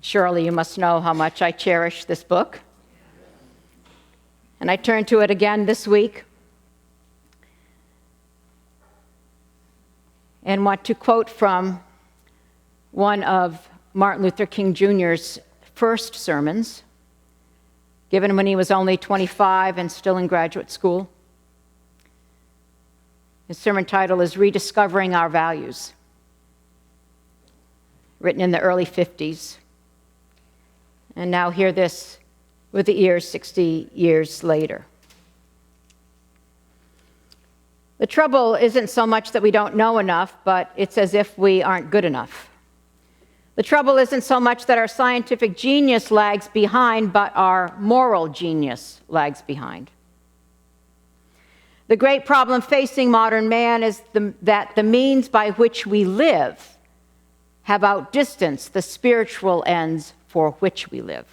Surely you must know how much I cherish this book. And I turned to it again this week and want to quote from one of Martin Luther King Jr.'s first sermons, given when he was only 25 and still in graduate school. His sermon title is Rediscovering Our Values, written in the early 50s. And now hear this with the ears 60 years later. The trouble isn't so much that we don't know enough, but it's as if we aren't good enough. The trouble isn't so much that our scientific genius lags behind, but our moral genius lags behind. The great problem facing modern man is that the means by which we live have outdistanced the spiritual ends for which we live.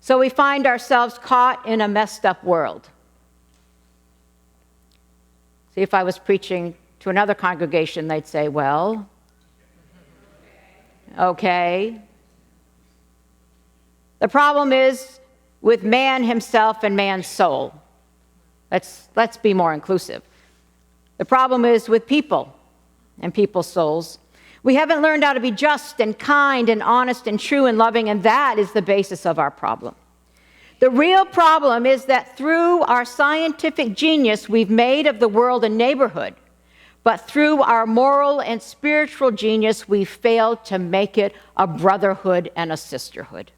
So we find ourselves caught in a messed up world. See, if I was preaching to another congregation, they'd say, well, okay. The problem is with man himself and man's soul. Let's be more inclusive. The problem is with people and people's souls. We haven't learned how to be just and kind and honest and true and loving, and that is the basis of our problem. The real problem is that through our scientific genius, we've made of the world a neighborhood, but through our moral and spiritual genius, we've failed to make it a brotherhood and a sisterhood.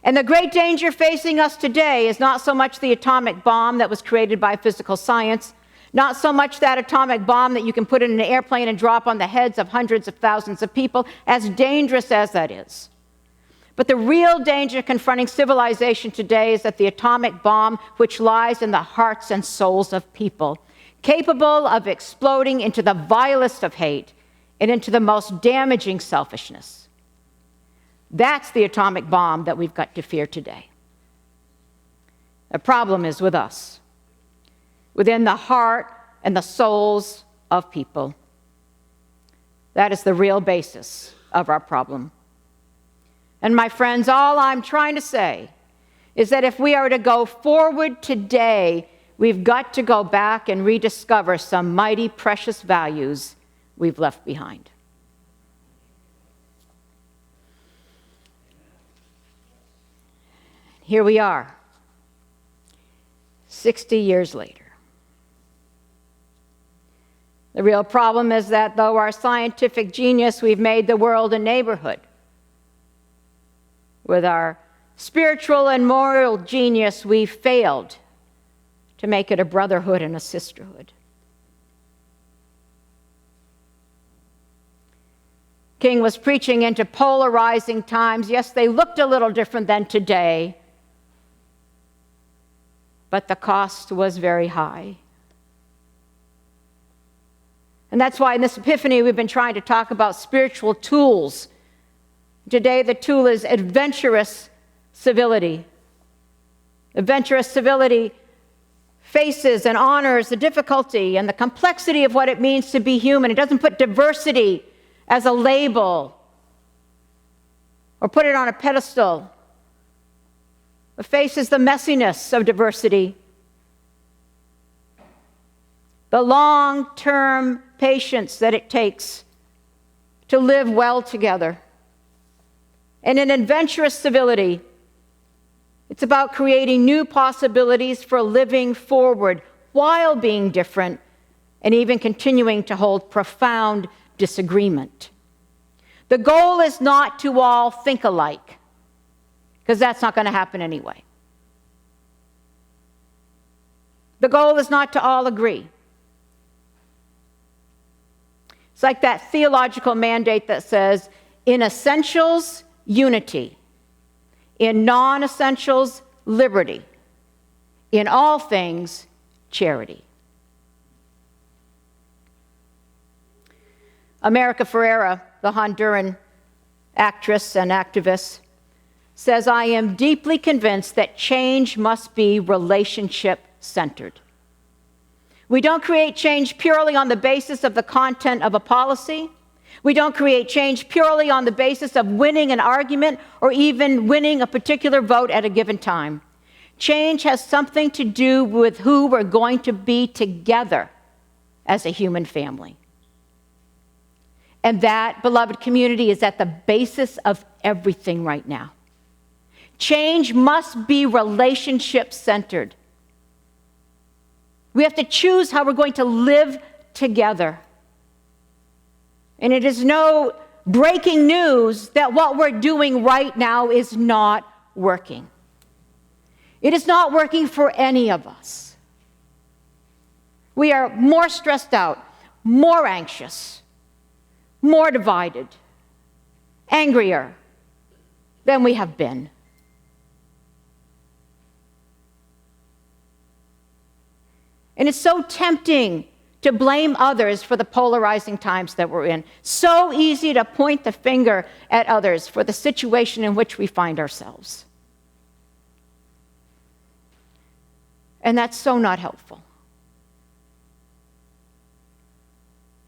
And the great danger facing us today is not so much the atomic bomb that was created by physical science, not so much that atomic bomb that you can put in an airplane and drop on the heads of hundreds of thousands of people, as dangerous as that is. But the real danger confronting civilization today is that the atomic bomb, which lies in the hearts and souls of people, capable of exploding into the vilest of hate and into the most damaging selfishness. That's the atomic bomb that we've got to fear today. The problem is with us, within the heart and the souls of people. That is the real basis of our problem. And my friends, all I'm trying to say is that if we are to go forward today, we've got to go back and rediscover some mighty precious values we've left behind. Here we are, 60 years later. The real problem is that though our scientific genius, we've made the world a neighborhood. With our spiritual and moral genius, we've failed to make it a brotherhood and a sisterhood. King was preaching into polarizing times. Yes, they looked a little different than today, but the cost was very high. And that's why in this Epiphany we've been trying to talk about spiritual tools. Today the tool is adventurous civility. Adventurous civility faces and honors the difficulty and the complexity of what it means to be human. It doesn't put diversity as a label or put it on a pedestal. It faces the messiness of diversity, the long-term patience that it takes to live well together. And in adventurous civility, it's about creating new possibilities for living forward while being different and even continuing to hold profound disagreement. The goal is not to all think alike, because that's not going to happen anyway. The goal is not to all agree. It's like that theological mandate that says, in essentials, unity. In non-essentials, liberty. In all things, charity. America Ferrera, the Honduran actress and activist, says, I am deeply convinced that change must be relationship-centered. We don't create change purely on the basis of the content of a policy. We don't create change purely on the basis of winning an argument or even winning a particular vote at a given time. Change has something to do with who we're going to be together as a human family. And that, beloved community, is at the basis of everything right now. Change must be relationship-centered. We have to choose how we're going to live together. And it is no breaking news that what we're doing right now is not working. It is not working for any of us. We are more stressed out, more anxious, more divided, angrier than we have been. And it's so tempting to blame others for the polarizing times that we're in. So easy to point the finger at others for the situation in which we find ourselves. And that's so not helpful.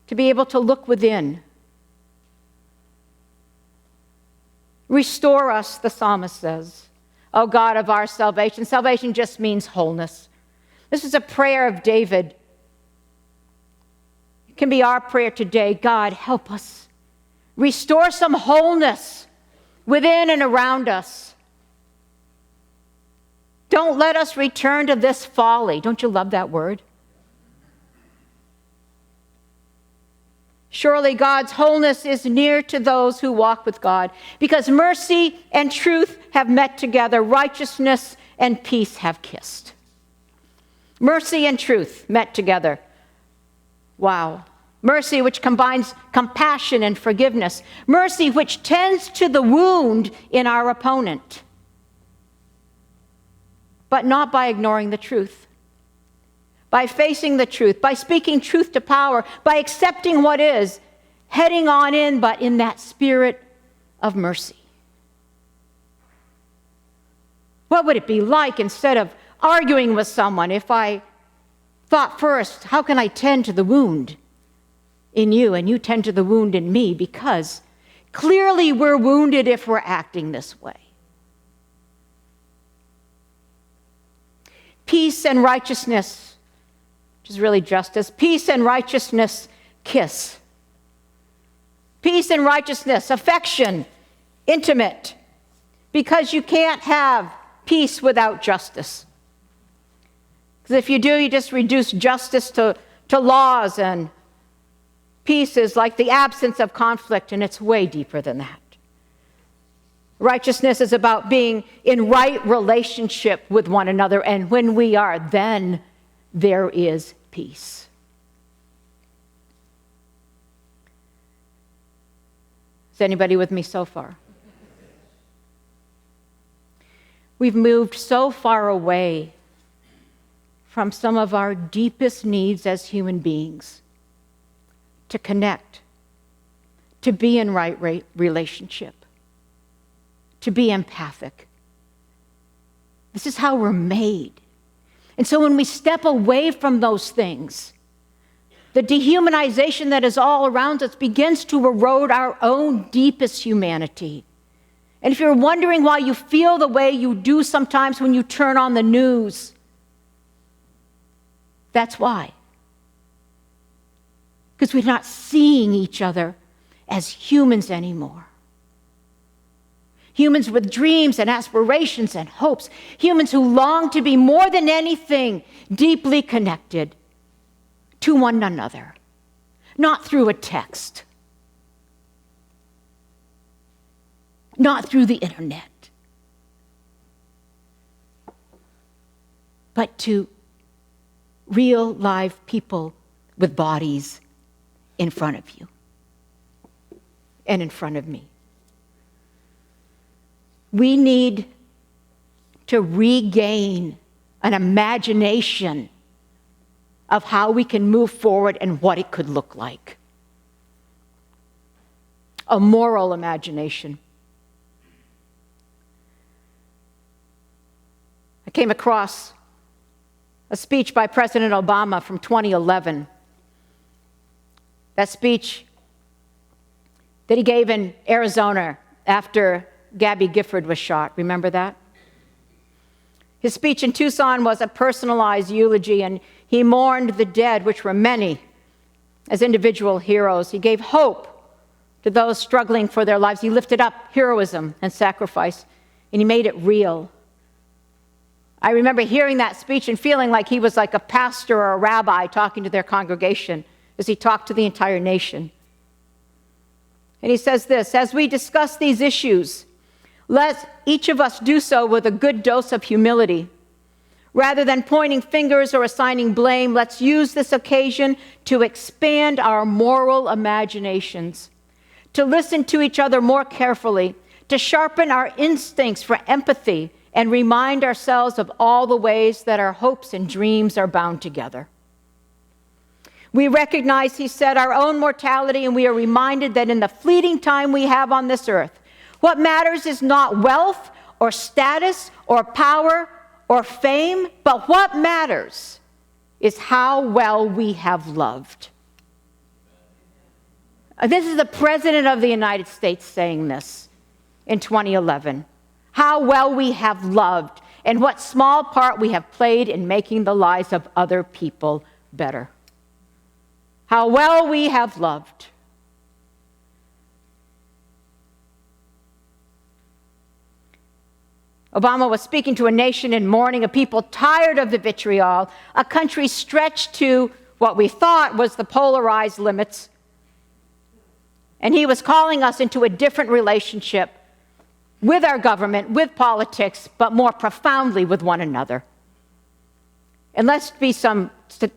To be able to look within. Restore us, the psalmist says, O God of our salvation. Salvation just means wholeness. This is a prayer of David. It can be our prayer today. God, help us. Restore some wholeness within and around us. Don't let us return to this folly. Don't you love that word? Surely God's wholeness is near to those who walk with God, because mercy and truth have met together, righteousness and peace have kissed. Mercy and truth met together. Wow. Mercy which combines compassion and forgiveness. Mercy which tends to the wound in our opponent, but not by ignoring the truth. By facing the truth, by speaking truth to power, by accepting what is, heading on in, but in that spirit of mercy. What would it be like, instead of arguing with someone, if I thought first, how can I tend to the wound in you and you tend to the wound in me? Because clearly we're wounded if we're acting this way. Peace and righteousness, which is really justice, peace and righteousness kiss. Peace and righteousness, affection, intimate, because you can't have peace without justice. Because if you do, you just reduce justice to laws, and peace is like the absence of conflict, and it's way deeper than that. Righteousness is about being in right relationship with one another, and when we are, then there is peace. Is anybody with me so far? We've moved so far away from some of our deepest needs as human beings to connect, to be in right relationship, to be empathic. This is how we're made. And so when we step away from those things, the dehumanization that is all around us begins to erode our own deepest humanity. And if you're wondering why you feel the way you do sometimes when you turn on the news, that's why. Because we're not seeing each other as humans anymore. Humans with dreams and aspirations and hopes. Humans who long to be more than anything deeply connected to one another. Not through a text. Not through the internet. But to real live people with bodies in front of you and in front of me. We need to regain an imagination of how we can move forward and what it could look like. A moral imagination. I came across a speech by President Obama from 2011. That speech that he gave in Arizona after Gabby Gifford was shot. Remember that? His speech in Tucson was a personalized eulogy, and he mourned the dead, which were many, as individual heroes. He gave hope to those struggling for their lives. He lifted up heroism and sacrifice, and he made it real. I remember hearing that speech and feeling like he was like a pastor or a rabbi talking to their congregation as he talked to the entire nation. And he says this: as we discuss these issues, let each of us do so with a good dose of humility. Rather than pointing fingers or assigning blame, let's use this occasion to expand our moral imaginations, to listen to each other more carefully, to sharpen our instincts for empathy, and remind ourselves of all the ways that our hopes and dreams are bound together. We recognize, he said, our own mortality, and we are reminded that in the fleeting time we have on this earth, what matters is not wealth or status or power or fame, but what matters is how well we have loved. This is the President of the United States saying this in 2011. How well we have loved, and what small part we have played in making the lives of other people better. How well we have loved. Obama was speaking to a nation in mourning, a people tired of the vitriol, a country stretched to what we thought was the polarized limits. And he was calling us into a different relationship with our government, with politics, but more profoundly with one another. And let's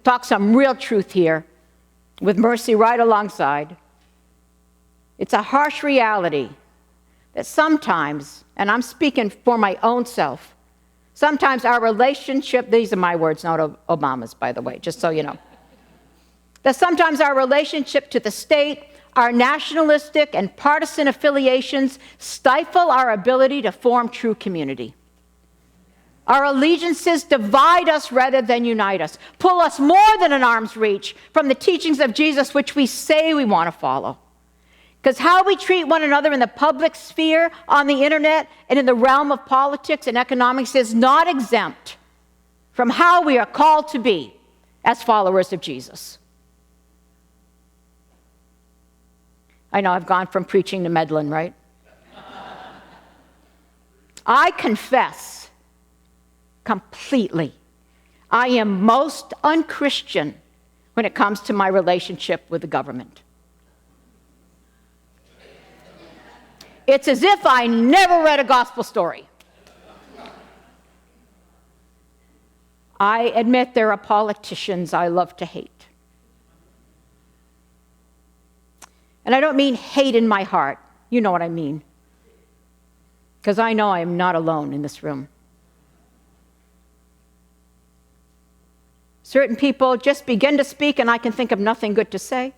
talk some real truth here, with mercy right alongside. It's a harsh reality that sometimes, and I'm speaking for my own self, sometimes our relationship, these are my words, not Obama's, by the way, just so you know, that sometimes our relationship to the state, our nationalistic and partisan affiliations stifle our ability to form true community. Our allegiances divide us rather than unite us, pull us more than an arm's reach from the teachings of Jesus, which we say we want to follow. Because how we treat one another in the public sphere, on the internet, and in the realm of politics and economics is not exempt from how we are called to be as followers of Jesus. I know I've gone from preaching to meddling, right? I confess completely, I am most unchristian when it comes to my relationship with the government. It's as if I never read a gospel story. I admit there are politicians I love to hate. And I don't mean hate in my heart. You know what I mean. Because I know I am not alone in this room. Certain people just begin to speak and I can think of nothing good to say.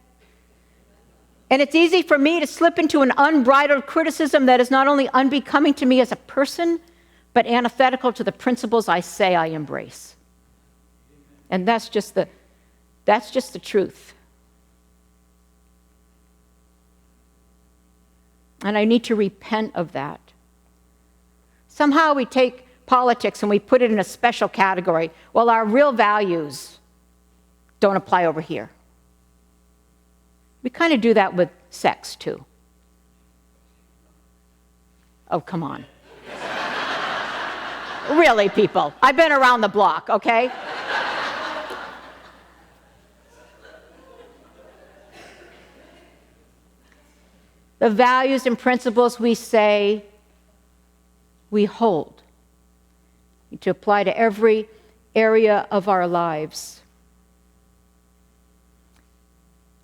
And it's easy for me to slip into an unbridled criticism that is not only unbecoming to me as a person, but antithetical to the principles I say I embrace. And that's just the truth. And I need to repent of that. Somehow we take politics and we put it in a special category. Well, our real values don't apply over here. We kind of do that with sex, too. Oh, come on. Really, people. I've been around the block, okay? The values and principles we say we hold need to apply to every area of our lives.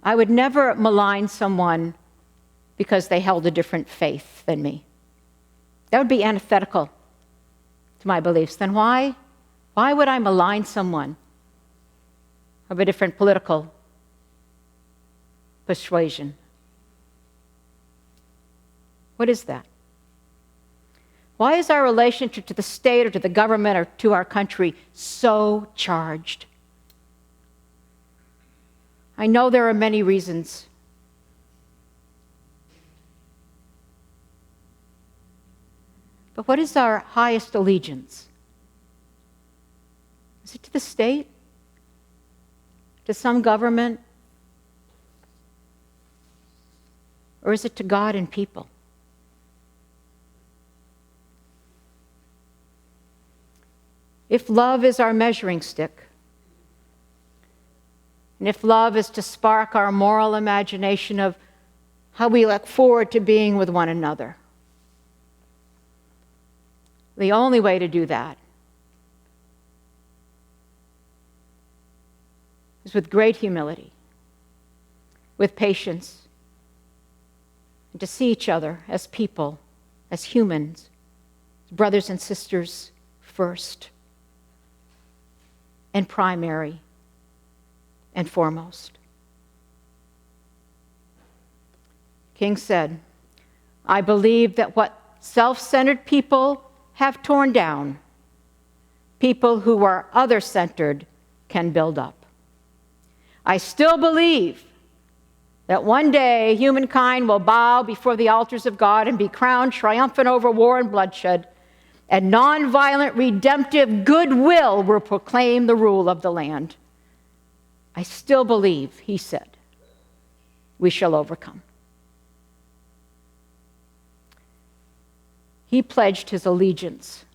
I would never malign someone because they held a different faith than me. That would be antithetical to my beliefs. Then why would I malign someone of a different political persuasion? What is that? Why is our relationship to the state or to the government or to our country so charged? I know there are many reasons. But what is our highest allegiance? Is it to the state? To some government? Or is it to God and people? If love is our measuring stick, and if love is to spark our moral imagination of how we look forward to being with one another, the only way to do that is with great humility, with patience, and to see each other as people, as humans, as brothers and sisters first, and primary and foremost. King said, I believe that what self-centered people have torn down, people who are other-centered can build up. I still believe that one day humankind will bow before the altars of God and be crowned triumphant over war and bloodshed, and nonviolent, redemptive goodwill will proclaim the rule of the land. I still believe, he said, we shall overcome. He pledged his allegiance,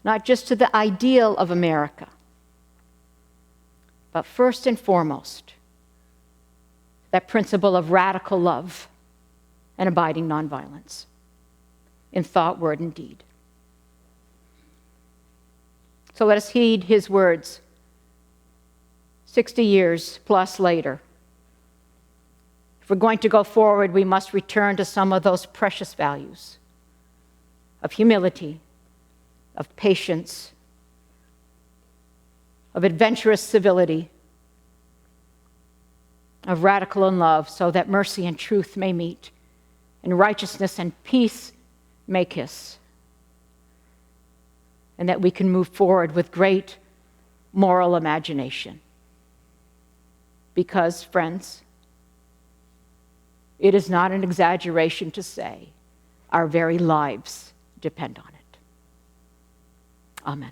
not just to the ideal of America, but first and foremost, that principle of radical love and abiding nonviolence in thought, word, and deed. So let us heed his words 60 years plus later. If we're going to go forward, we must return to some of those precious values of humility, of patience, of adventurous civility, of radical in love, so that mercy and truth may meet, and righteousness and peace may kiss, and that we can move forward with great moral imagination. Because, friends, it is not an exaggeration to say our very lives depend on it. Amen.